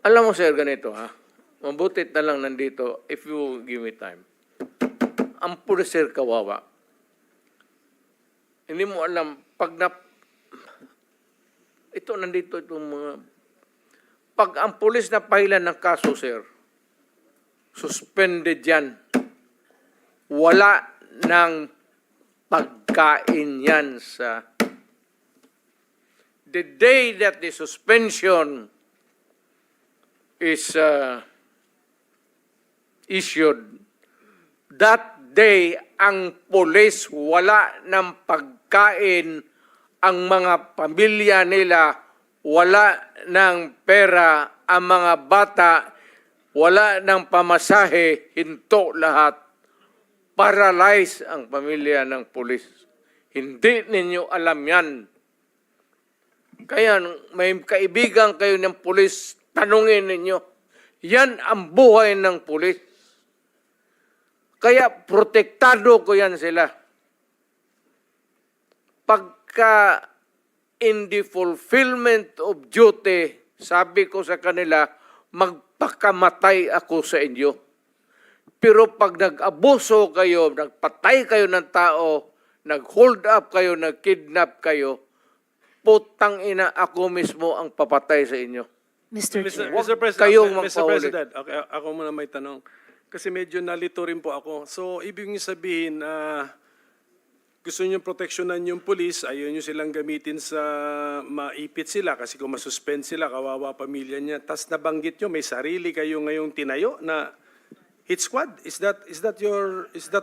Alam mo, sir, ganito, ha? Mabutit na lang nandito if you give me time. Ang pulis, sir, kawawa. Hindi mo alam, pag na... Ito, nandito itong mga... Pag ang pulis na pahilan ng kaso, sir, suspended yan. Wala ng pagkain yan sa... The day that the suspension is issued, that day, ang pulis wala ng pagkain, ang mga pamilya nila wala ng pera, ang mga bata wala ng pamasahe, hinto lahat. Paralyze ang pamilya ng pulis. Hindi ninyo alam yan. Kaya may kaibigan kayo ng pulis, tanungin ninyo. Yan ang buhay ng pulis. Kaya protektado ko yan sila. Pagka in the fulfillment of duty, sabi ko sa kanila, magpakamatay ako sa inyo. Pero pag nag-abuso kayo, nagpatay kayo ng tao, nag-hold up kayo, nag-kidnap kayo, putang ina, ako mismo ang papatay sa inyo. Mr. Chair. Mr. President, kayong Mr. magpahuli. President, okay, ako muna may tanong. Kasi medyo nalito rin po ako. So, ibig niyo sabihin, gusto niyo proteksyonan yung police, ayaw niyo silang gamitin sa maipit sila kasi kung masuspend sila, kawawa pamilya niya. Tapos nabanggit niyo, may sarili kayo ngayong tinayo na hit squad. Is that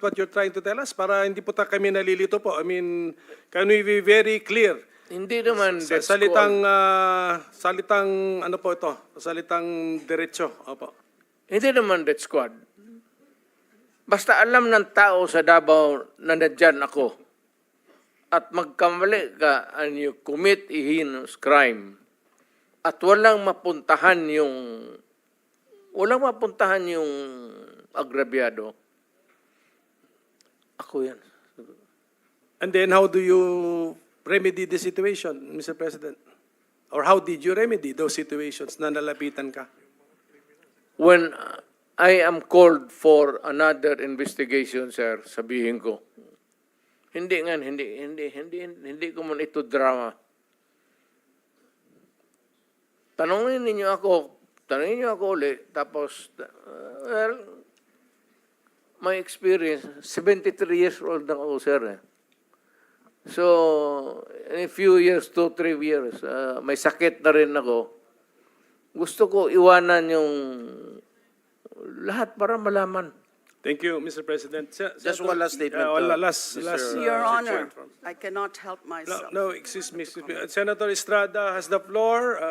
what you're trying to tell us? Para hindi po kami nalilito po. I mean, can we be very clear? Hindi naman death Salitang, squad. salitang, ano po ito? Salitang diretso. Opo. Hindi naman death squad. Basta alam ng tao sa Davao na nandyan ako at magkamali ka and you commit a heinous crime at walang mapuntahan yung agrabyado, ako yan. And then how do you remedy the situation, Mr. President? Or how did you remedy those situations na nalapitan ka? When I am called for another investigation, sir, sabihin ko, hindi ko man ito drama. Tanungin niyo ako ulit, tapos, well, my experience, 73 years old na ako, sir. So, in a few years, 2-3 years, may sakit na rin ako. Gusto ko iwanan yung lahat para malaman. Thank you, Mr. President. Just one last statement. Last. Your Honor, I cannot help myself. No, excuse me. Senator Estrada has the floor.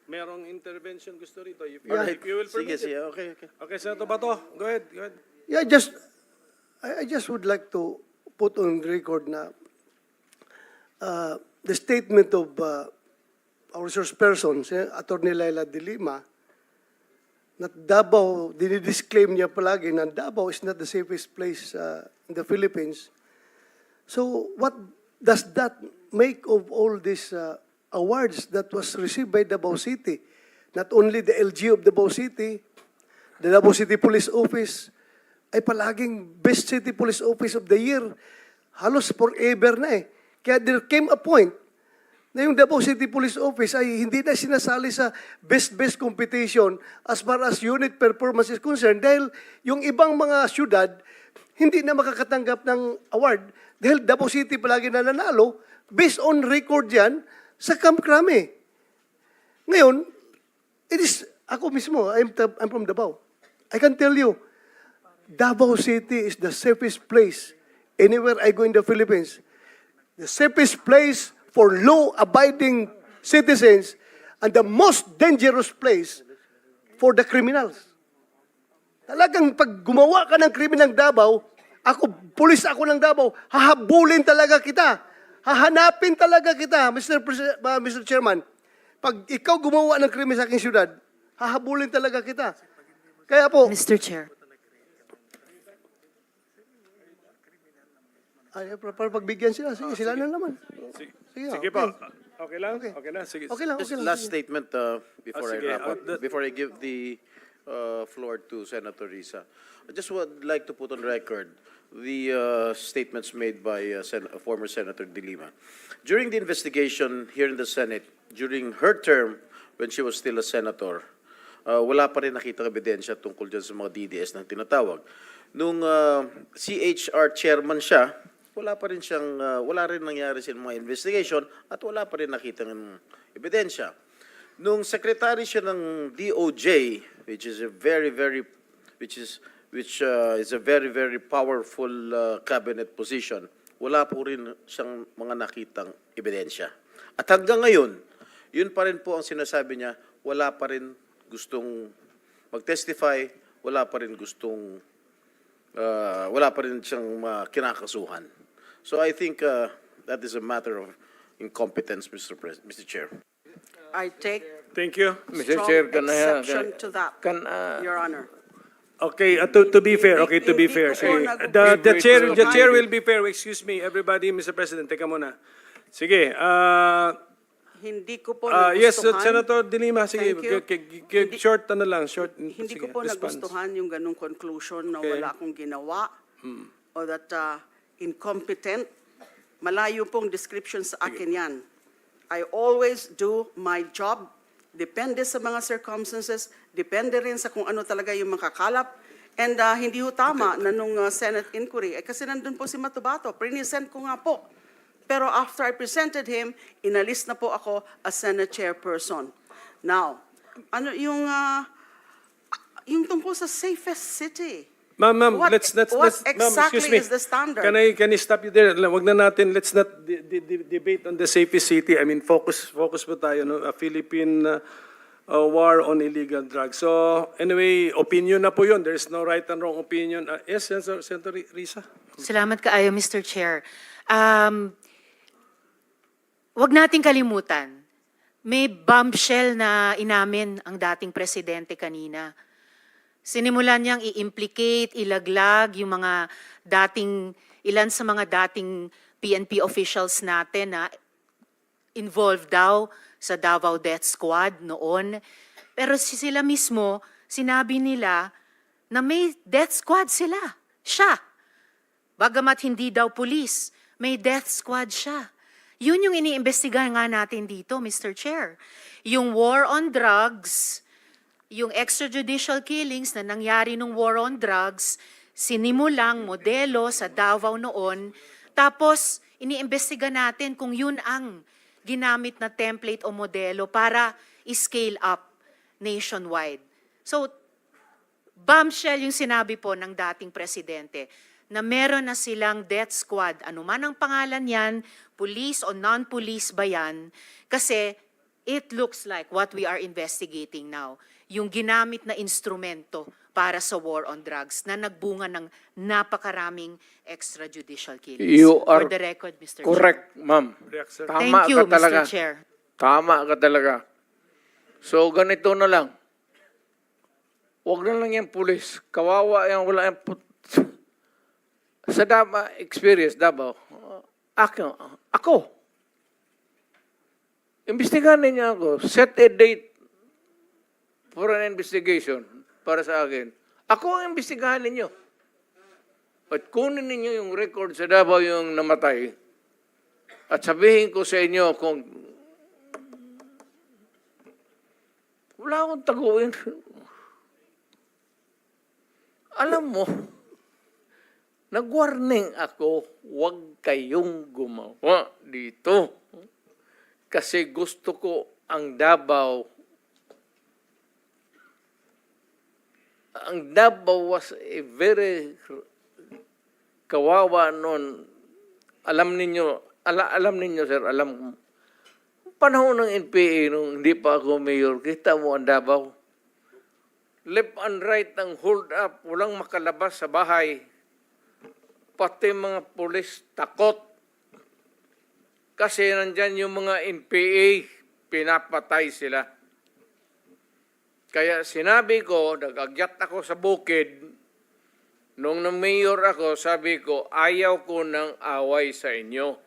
Merong intervention gusto rito. If you will permit Sige, it. okay. Okay, Senator Bato, go ahead. Yeah, I just would like to put on record na the statement of our resource person, Attorney Laila de Lima, na Davao, dinidisclaim niya palagi na Davao is not the safest place in the Philippines. So what does that make of all these awards that was received by Davao City? Not only the LG of Davao City, the Davao City Police Office, ay palaging Best City Police Office of the Year. Halos forever na eh. Kaya there came a point na yung Davao City Police Office ay hindi na sinasali sa best competition as far as unit performance is concerned dahil yung ibang mga syudad hindi na makakatanggap ng award dahil Davao City palagi na nanalo based on record yan sa Camp Crame. Ngayon, ako mismo, I'm from Davao. I can tell you, Davao City is the safest place anywhere I go in the Philippines. The safest place for law-abiding citizens and the most dangerous place for the criminals. Talagang pag gumawa ka ng krimen ng Davao, pulis ako ng Davao, hahabulin talaga kita. Hahanapin talaga kita, Mr. Chairman. Pag ikaw gumawa ng krimen sa aking syudad, hahabulin talaga kita. Kaya po, Mr. Chair. para pagbigyan sila, sige, sila na naman. Sige po. Okay lang? Okay na, sige. Okay lang, Just okay lang. last sige. statement before I sige. wrap up, before I give the floor to Senator Risa. I just would like to put on record the statements made by former Senator De Lima. During the investigation here in the Senate, during her term when she was still a senator, wala pa rin nakitang ebidensya tungkol dyan sa mga DDS na tinatawag. Nung CHR chairman siya, wala rin nangyari sa mga investigation at wala pa rin nakitang ebidensya. Nung secretary siya ng DOJ, which is a very very powerful cabinet position, wala po rin siyang mga nakitang ebidensya. At hanggang ngayon, yun pa rin po ang sinasabi niya, wala pa rin gustong mag-testify, wala pa rin siyang kinakasuhan. So I think that is a matter of incompetence, Mr. Chair. I take Thank you. Mr. strong Chair, exception to that, Your Honor. Okay, to be fair, Hindi ko po sige. nag- The chair will be fair. Excuse me, everybody, Mr. President, teka muna. Sige, Hindi ko po yes, nagustuhan. Senator De Lima, sige, Thank you. short lang, short. Hindi sige, ko po response. nagustuhan yung ganung conclusion na Okay. wala akong ginawa o that incompetent. Malayo pong description sa akin yan. I always do my job. Depende sa mga circumstances, depende rin sa kung ano talaga yung makakalap. And hindi ho tama na nung Senate inquiry, kasi nandun po si Matubato, present ko nga po. Pero after I presented him, inalis na po ako as Senate chairperson. Now, ano yung tungkol sa safest city? Ma'am, What- let's what ma'am, exactly excuse me. is the standard? Can I stop you there? Wag na natin, let's not debate on the safest city. I mean, focus po tayo, no? A Philippine war on illegal drugs. So, anyway, opinion na po yun. There's no right and wrong opinion. Yes, Senator Risa? Salamat kaayo, Mr. Chair. Wag nating kalimutan, may bombshell na inamin ang dating presidente kanina. Sinimulan niyang i-implicate, ilaglag yung mga ilan sa mga dating PNP officials natin na involved daw sa Davao Death Squad noon. Pero sila mismo, sinabi nila na may death squad sila. Siya. Bagamat hindi daw pulis, may death squad siya. Yun yung iniimbestigahan nga natin dito, Mr. Chair. Yung war on drugs, yung extrajudicial killings na nangyari nung war on drugs, sinimulang modelo sa Davao noon, tapos iniimbestiga natin kung yun ang ginamit na template o modelo para i-scale up nationwide. So, bombshell yung sinabi po ng dating presidente na meron na silang death squad, anuman ang pangalan yan, police o non-police ba yan, kasi it looks like what we are investigating now, yung ginamit na instrumento para sa war on drugs na nagbunga ng napakaraming extrajudicial killings. You are For the record, Mr. correct, ma'am. React, sir. Tama Chair. Thank you, ka talaga. Mr. Chair. Tama ka talaga. So, ganito na lang. Huwag na lang yung pulis. Kawawa yan, wala yung sa experience, Davao, ako. Imbestigahan ninyo ako. Set a date for an investigation para sa akin. Ako ang imbestigahan ninyo. At kunin ninyo yung record sa Davao yung namatay. At sabihin ko sa inyo kung wala akong taguin. Alam mo, nag-warning ako, huwag kayong gumawa dito. Kasi gusto ko ang Davao. Ang Davao was a very kawawa noon. Alam ninyo, sir, alam panahon ng NPA nung hindi pa ako mayor, kita mo ang Davao. Left and right ang hold up, walang makalabas sa bahay. Pati mga pulis takot. Kasi nandyan yung mga NPA, pinapatay sila. Kaya sinabi ko, nag-agyat ako sa bukid, nung na-mayor ako, sabi ko, ayaw ko ng away sa inyo.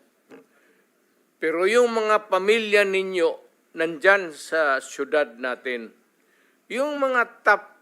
Pero yung mga pamilya ninyo nandyan sa syudad natin, yung mga top